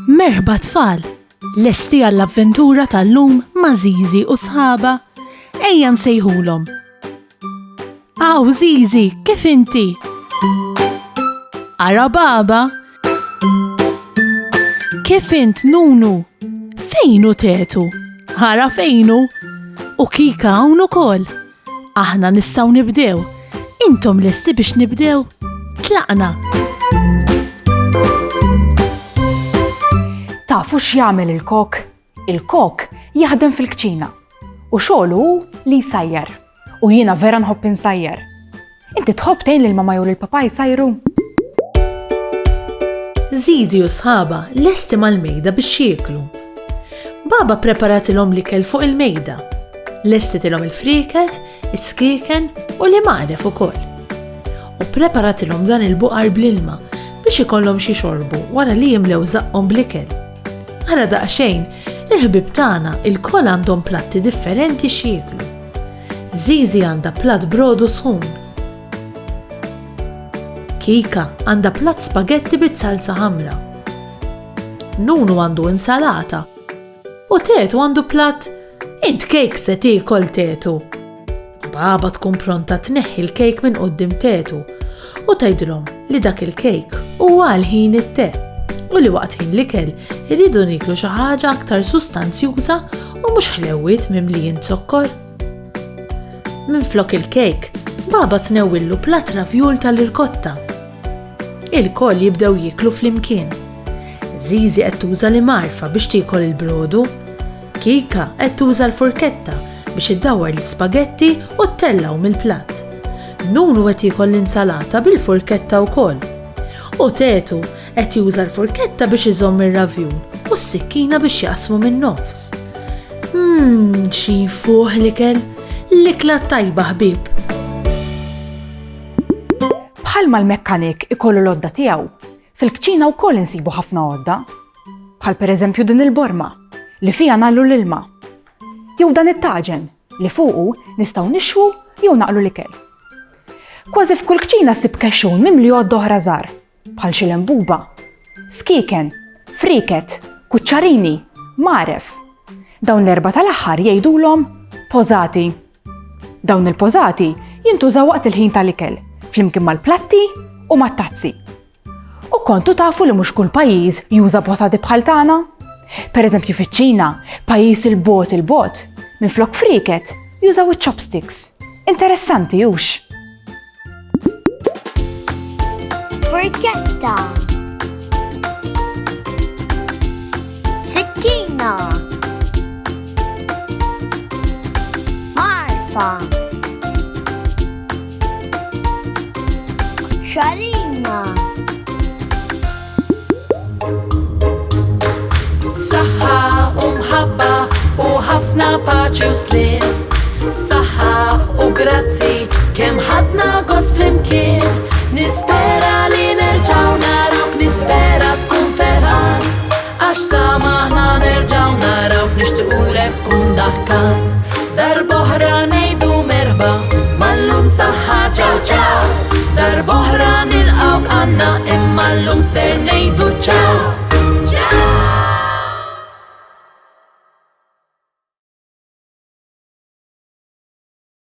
Merħba tfal, lesti għall-avventura tal-lum ma' Żiżi u sħaba, ejja nsejħulhom. Aw Żiżi, kif inti? Ara baba? Kif int Nunu? Fejnu tetu? Ara fejnu? U Kika hawn ukoll. Aħna nistgħu nibdew. Intom lesti biex nibdew? Tlaqna. Tafu x'jagħmel il-kok? Il-kok jaħdem fil-kċina u xogħlu li jsajjar. U jiena vera nħobb insajjar. Inti tħobb tgħin lil mama jew lil papa jsajru? Żiżi u sħaba lesti mal-mejda biex jieklu. Baba preparatilhom l-ikel fuq il-mejda. Lestitilhom il-friket, is-skieken u li maqref ukoll. U preparatilhom dan il-buqar bl-ilma biex ikollhom xi xorbu wara li jimlew żaqhom bl-ikel. Ara daqsxejn, il-ħbib tagħna il-koll għandhom platti differenti x'jieklu. Żiżi għandha platt brodu sħun. Kika għandha platt spagetti bit-salsa ħamra. Nunu għandu insalata. U Tetu għandu platt int kejk se tiekol Tetu. Baba tkun pronta tneħħi l-kejk minn quddiem Tetu u tgħidilhom li dak il-kejk huwa l-ħin it-te u li waqt ħin l-ikel iridu niklu xi ħaġa aktar sustanzjuża u mhux ħlewwiet mimlijin zokkor. Minflok il-kejk, baba tnewwillu platt ravjul tal-irkotta. Il-koll jibdew jieklu flimkien. Żiżi qed tuża l-imarfa biex tiekol il-brodu. Kika qed tuża l-furketta biex iddawwar l-ispagetti u ttellaw mill-platt. Nunu qed jiekol l-insalata bil-furketta wkoll. U Tetu qed juża l-furketta biex iżomm ir-ravjul u s-sikkina biex jaqsmu min-nofs. Xi fuħ l-ikel, l-ikla tajba ħbieb. Bħalma l-mekkanik ikollu l-għodda tiegħu, fil-kċina wkoll insibu ħafna għodda. Bħal pereżempju din il-borma li fiha nagħmlu l-ilma. Jew dan it-taġen li fuqu nistgħu nixwu jew naqlu l-ikel. Kważi f'kull kċina ssib kexxun mimli għodda oħra żgħar, bħal xi lembuba, skieken, friket, kuċċarini, maref. Dawn l-erba' tal-aħħar jgħidulhom pożati. Dawn il-pożati jintużaw waqt il-ħin tal-ikel, flimkien mal-platti u mat-tazzi. U kontu tafu li mhux kull pajjiż juża pożati bħal tagħna? Pereżempju fiċ-Ċina, pajjiż il-bot, minflok friket jużaw iċ-chopsticks. Interessanti hux? Forchetta, sikkina, marfa, kuċċarina, Saħħa u mħabba u ħafna paċi u slim. Saħħa u grazzi kemm